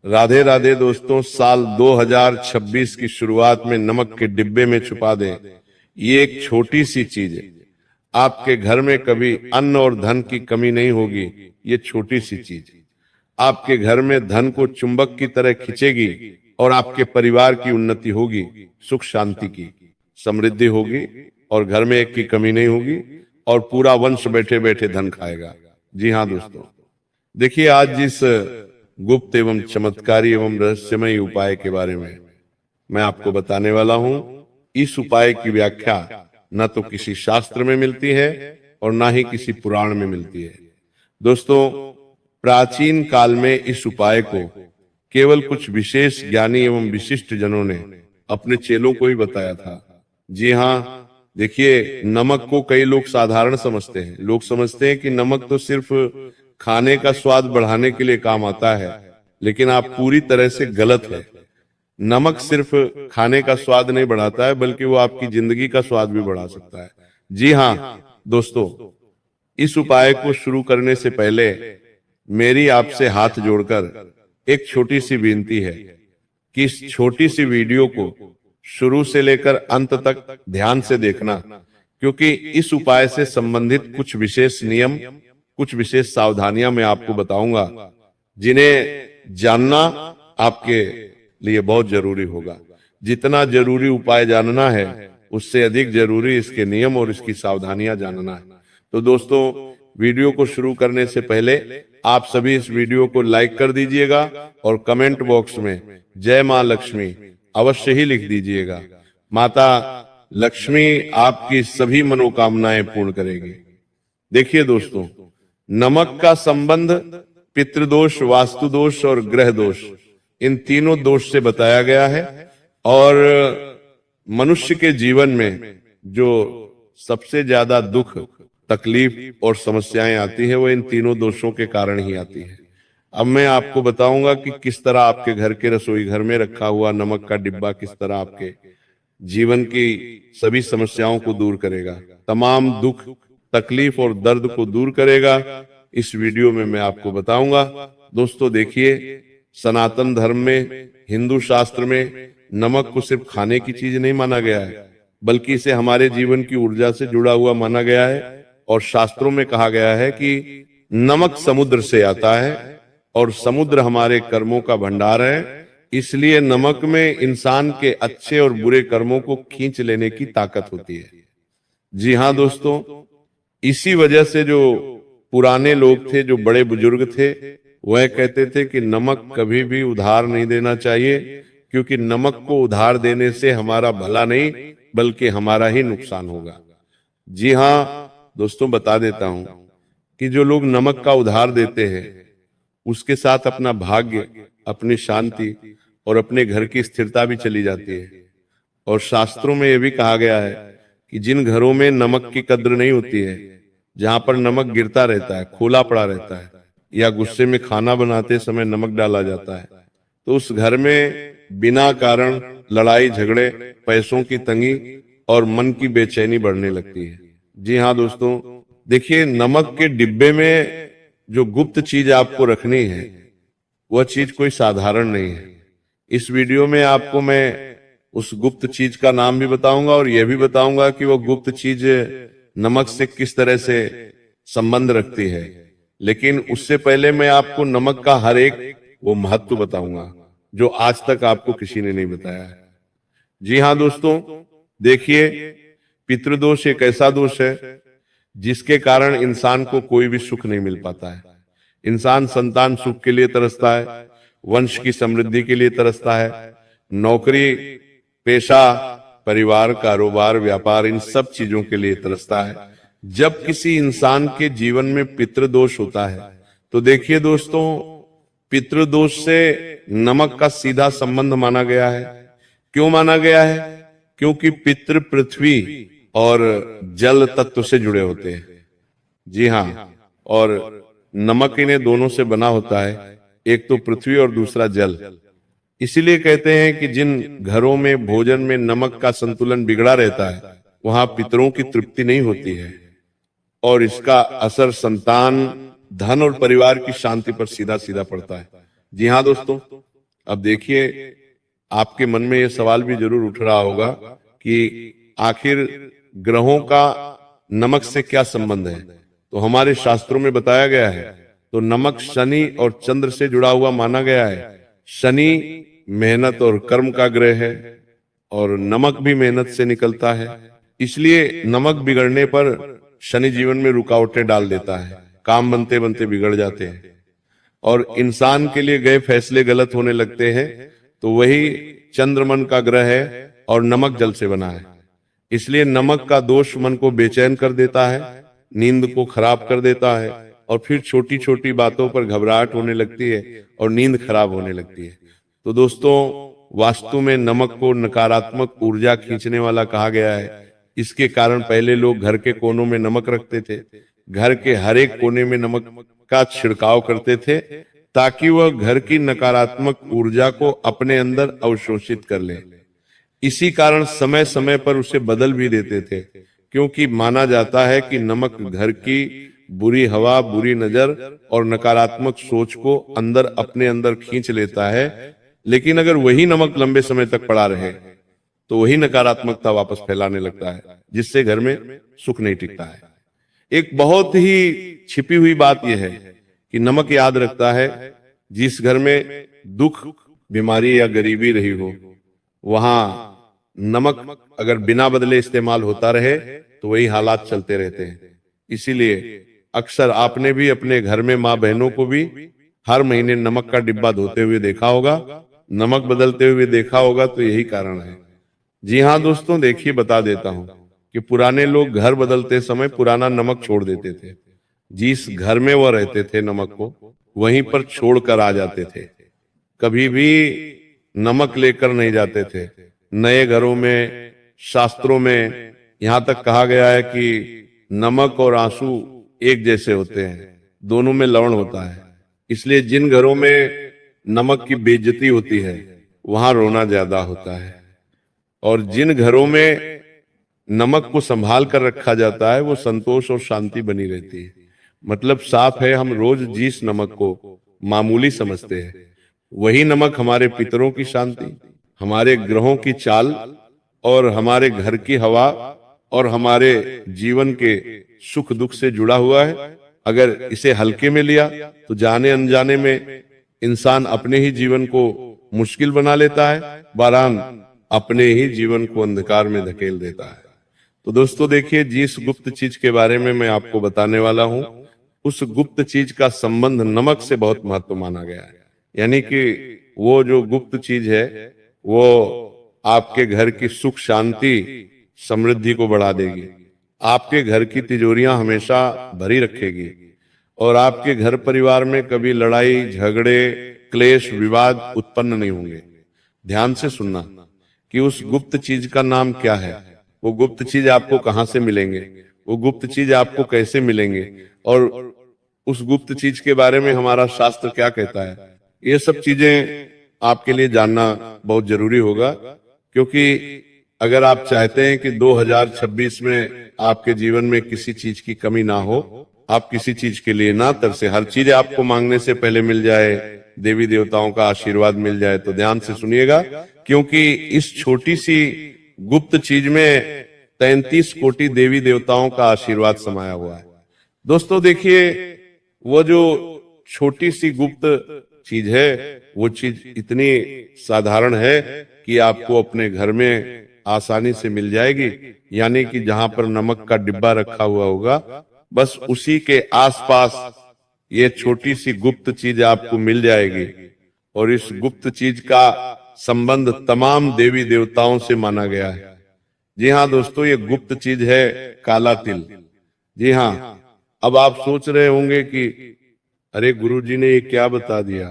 राधे राधे दोस्तों। साल 2026 की शुरुआत में नमक के डिब्बे में छुपा दें, ये एक छोटी सी चीज है। आपके घर में कभी अन्न और धन की कमी नहीं होगी। ये छोटी सी चीज आपके घर में धन को चुंबक की तरह खींचेगी और आपके परिवार की उन्नति होगी, सुख शांति की समृद्धि होगी और घर में एक की कमी नहीं होगी और पूरा वंश बैठे बैठे धन खाएगा। जी हाँ दोस्तों, देखिए आज जिस गुप्त एवं चमत्कारी एवं रहस्यमय उपाय के बारे में मैं आपको बताने वाला हूं, इस उपाय की व्याख्या न तो किसी शास्त्र में मिलती है और ना ही किसी पुराण में मिलती है। दोस्तों, प्राचीन काल में इस उपाय को केवल कुछ विशेष ज्ञानी एवं विशिष्ट जनों ने अपने चेलों को ही बताया था। जी हाँ, देखिए नमक को कई लोग साधारण समझते हैं। लोग समझते हैं कि नमक तो सिर्फ खाने का स्वाद बढ़ाने के लिए काम आता है, लेकिन आप पूरी तरह से गलत है। नमक सिर्फ खाने का स्वाद नहीं बढ़ाता है, बल्कि वो आपकी जिंदगी का स्वाद भी बढ़ा सकता है। जी हाँ दोस्तों, इस उपाय को शुरू करने से पहले मेरी आपसे हाथ जोड़कर एक छोटी सी विनती है कि इस छोटी सी वीडियो को शुरू से लेकर अंत तक ध्यान से देखना, क्योंकि इस उपाय से संबंधित कुछ विशेष नियम, कुछ विशेष सावधानियां मैं आपको बताऊंगा, जिन्हें जानना आपके लिए बहुत जरूरी होगा। जितना जरूरी उपाय जानना है, उससे अधिक जरूरी इसके नियम और इसकी सावधानियां जानना है। तो दोस्तों, वीडियो को शुरू करने से पहले आप सभी इस वीडियो को लाइक कर दीजिएगा और कमेंट बॉक्स में जय मां लक्ष्मी अवश्य ही लिख दीजिएगा। माता लक्ष्मी आपकी सभी मनोकामनाएं पूर्ण करेगी। देखिए दोस्तों, नमक का संबंध पितृदोष, वास्तु दोष और ग्रह दोष, इन तीनों दोष से बताया गया है। और मनुष्य के जीवन में जो सबसे ज्यादा दुख, तकलीफ और समस्याएं आती है, वो इन तीनों दोषों के कारण ही आती है। अब मैं आपको बताऊंगा कि किस तरह आपके घर के रसोई घर में रखा हुआ नमक का डिब्बा किस तरह आपके जीवन की सभी समस्याओं को दूर करेगा, तमाम दुख, तकलीफ और दर्द को दूर करेगा। इस वीडियो में मैं आपको बताऊंगा। दोस्तों देखिए, सनातन धर्म में, हिंदू शास्त्र में नमक को सिर्फ खाने की चीज नहीं माना गया है, बल्कि इसे हमारे जीवन की ऊर्जा से जुड़ा हुआ माना गया है। और शास्त्रों में कहा गया है कि नमक समुद्र से आता है और समुद्र हमारे कर्मों का भंडार है। इसलिए नमक में इंसान के अच्छे और बुरे कर्मों को खींच लेने की ताकत होती है। जी हाँ दोस्तों, इसी वजह से जो पुराने लोग थे, जो बड़े बुजुर्ग थे, वह कहते थे कि नमक कभी भी उधार नहीं देना चाहिए, क्योंकि नमक को उधार देने से हमारा भला नहीं बल्कि हमारा ही नुकसान होगा। जी हाँ दोस्तों, बता देता हूं कि जो लोग नमक का उधार देते हैं, उसके साथ अपना भाग्य, अपनी शांति और अपने घर की स्थिरता भी चली जाती है। और शास्त्रों में यह भी कहा गया है कि जिन घरों में नमक की कद्र नहीं होती है, जहां पर नमक गिरता रहता है, खोला पड़ा रहता है, या गुस्से में खाना बनाते समय नमक डाला जाता है, तो उस घर में बिना कारण लड़ाई झगड़े, पैसों की तंगी और मन की बेचैनी बढ़ने लगती है। जी हाँ दोस्तों, देखिए नमक के डिब्बे में जो गुप्त चीज आपको रखनी है, वह चीज कोई साधारण नहीं है। इस वीडियो में आपको मैं उस गुप्त चीज का नाम भी बताऊंगा और यह भी बताऊंगा कि वो गुप्त चीज नमक से किस तरह से संबंध रखती है। लेकिन उससे पहले मैं आपको नमक का हर एक वो महत्व बताऊंगा जो आज तक आपको किसी ने नहीं बताया है। जी हाँ दोस्तों, देखिए पितृदोष एक ऐसा दोष है जिसके कारण इंसान को कोई भी सुख नहीं मिल पाता है। इंसान संतान सुख के लिए तरसता है, वंश की समृद्धि के लिए तरसता है, नौकरी, पेशा, परिवार, कारोबार, व्यापार, इन सब चीजों के लिए तरसता है। जब किसी इंसान के जीवन में पितृदोष होता है, तो देखिए दोस्तों, पितृदोष से नमक का सीधा संबंध माना गया है। क्यों माना गया है? क्योंकि पितृ पृथ्वी और जल तत्व से जुड़े होते हैं। जी हाँ, और नमक इन्हें दोनों से बना होता है, एक तो पृथ्वी और दूसरा जल। इसीलिए कहते हैं कि जिन घरों में भोजन में नमक का संतुलन बिगड़ा रहता है, वहां पितरों की तृप्ति नहीं होती है और इसका असर संतान, धन और परिवार की शांति पर सीधा सीधा पड़ता है। जी हाँ दोस्तों, अब देखिए, आपके मन में यह सवाल भी जरूर उठ रहा होगा कि आखिर ग्रहों का नमक से क्या संबंध है। तो हमारे शास्त्रों में बताया गया है, तो नमक शनि और चंद्र से जुड़ा हुआ माना गया है। शनि मेहनत और कर्म का ग्रह है और नमक भी मेहनत से निकलता है, इसलिए नमक बिगड़ने पर शनि जीवन में रुकावटें डाल देता है, काम बनते बनते बिगड़ जाते हैं और इंसान के लिए गए फैसले गलत होने लगते हैं। तो वही चंद्रमन का ग्रह है और नमक जल से बना है, इसलिए नमक का दोष मन को बेचैन कर देता है, नींद को खराब कर देता है और फिर छोटी छोटी बातों पर घबराहट होने लगती है और नींद खराब होने लगती है। तो दोस्तों, वास्तु में नमक को नकारात्मक ऊर्जा खींचने वाला कहा गया है। इसके कारण पहले लोग घर के कोनों में नमक रखते थे, घर के हर एक कोने में नमक का छिड़काव करते थे ताकि वह घर की नकारात्मक ऊर्जा को अपने अंदर अवशोषित कर ले। इसी कारण समय समय पर उसे बदल भी देते थे, क्योंकि माना जाता है कि नमक घर की बुरी हवा, बुरी नजर और नकारात्मक सोच को अंदर अपने अंदर खींच लेता है। लेकिन अगर वही नमक लंबे समय तक पड़ा रहे तो वही नकारात्मकता वापस फैलाने लगता है, जिससे घर में सुख नहीं टिकता है। एक बहुत ही छिपी हुई बात यह है कि नमक याद रखता है, जिस घर में दुख, बीमारी या गरीबी रही हो, वहां नमक अगर बिना बदले इस्तेमाल होता रहे तो वही हालात चलते रहते हैं। इसीलिए अक्सर आपने भी अपने घर में माँ बहनों को भी हर महीने नमक का डिब्बा धोते हुए देखा होगा, नमक बदलते हुए देखा होगा, तो यही कारण है। जी हाँ दोस्तों, देखिए बता देता हूं कि पुराने लोग घर बदलते समय पुराना नमक छोड़ देते थे। जिस घर में वह रहते थे नमक को वहीं पर छोड़कर आ जाते थे, कभी भी नमक लेकर नहीं जाते थे। नए घरों में, शास्त्रों में यहां तक कहा गया है कि नमक और आंसू एक जैसे होते हैं, दोनों में लवण होता है। इसलिए जिन घरों में नमक की बेइज्जती होती है वहां रोना ज्यादा होता है, और जिन घरों में नमक को संभाल कर रखा जाता है वो संतोष और शांति बनी रहती है। मतलब साफ है, हम रोज जिस नमक को मामूली समझते हैं वही नमक हमारे पितरों की शांति, हमारे ग्रहों की चाल और हमारे घर की हवा और हमारे जीवन के सुख दुख से जुड़ा हुआ है। अगर इसे हल्के में लिया तो जाने अनजाने में इंसान अपने ही जीवन को मुश्किल बना लेता है, बहरहाल अपने ही जीवन को अंधकार में धकेल देता है। तो दोस्तों देखिए, जिस गुप्त चीज के बारे में मैं आपको बताने वाला हूं, उस गुप्त चीज का संबंध नमक से बहुत महत्व माना गया है। यानी कि वो जो गुप्त चीज है वो आपके घर की सुख शांति समृद्धि को बढ़ा देगी, आपके घर की तिजोरियां हमेशा भरी रखेगी और आपके घर परिवार में कभी लड़ाई झगड़े क्लेश विवाद उत्पन्न नहीं होंगे। ध्यान से सुनना कि उस गुप्त चीज का नाम क्या है, वो गुप्त चीज आपको कहां से मिलेंगे, वो गुप्त चीज आपको कैसे मिलेंगे और उस गुप्त चीज के बारे में हमारा शास्त्र क्या कहता है। ये सब चीजें आपके लिए जानना बहुत जरूरी होगा, क्योंकि अगर आप चाहते हैं कि 2026 में आपके जीवन में किसी चीज की कमी ना हो, आप किसी चीज के लिए ना तरसे, हर चीज आपको मांगने से पहले मिल जाए, देवी देवताओं का आशीर्वाद मिल जाए, तो ध्यान से सुनिएगा, क्योंकि इस छोटी सी गुप्त चीज में 33 कोटि देवी देवताओं का आशीर्वाद समाया हुआ है। दोस्तों देखिए, वो जो छोटी सी गुप्त चीज है वो चीज इतनी साधारण है कि आपको अपने घर में आसानी से मिल जाएगी। यानी कि जहां पर नमक का डिब्बा रखा हुआ होगा, बस उसी के आसपास ये छोटी सी गुप्त चीज आपको मिल जाएगी। और इस गुप्त चीज का संबंध तमाम देवी देवताओं से माना गया है। जी हाँ दोस्तों, ये गुप्त चीज है काला तिल। जी हाँ, अब आप सोच रहे होंगे कि अरे गुरुजी ने ये क्या बता दिया,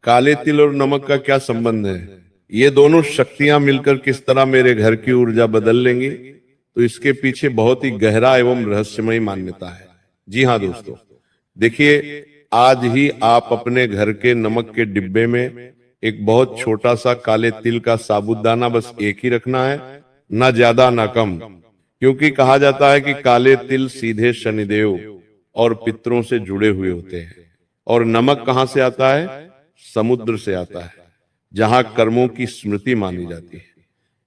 काले तिल और नमक का क्या संबंध है, ये दोनों शक्तियां मिलकर किस तरह मेरे घर की ऊर्जा बदल लेंगी। तो इसके पीछे बहुत ही गहरा एवं रहस्यमय मान्यता है। जी हाँ दोस्तों, देखिए, आज ही आप अपने घर के नमक के डिब्बे में एक बहुत छोटा सा काले तिल का साबुदाना बस एक ही रखना है, ना ज्यादा ना कम, क्योंकि कहा जाता है कि काले तिल सीधे शनिदेव और पितरों से जुड़े हुए होते हैं। और नमक कहां से आता है? समुद्र से आता है। जहां कर्मों की स्मृति मानी जाती है।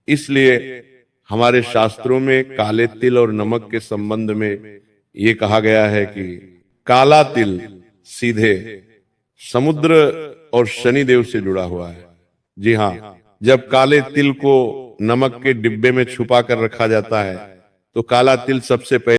इसलिए हमारे शास्त्रों में काले तिल और नमक के संबंध में ये कहा गया है कि काला तिल सीधे समुद्र और शनिदेव से जुड़ा हुआ है। जी हाँ, जब काले तिल को नमक के डिब्बे में छुपा कर रखा जाता है तो काला तिल सबसे पहले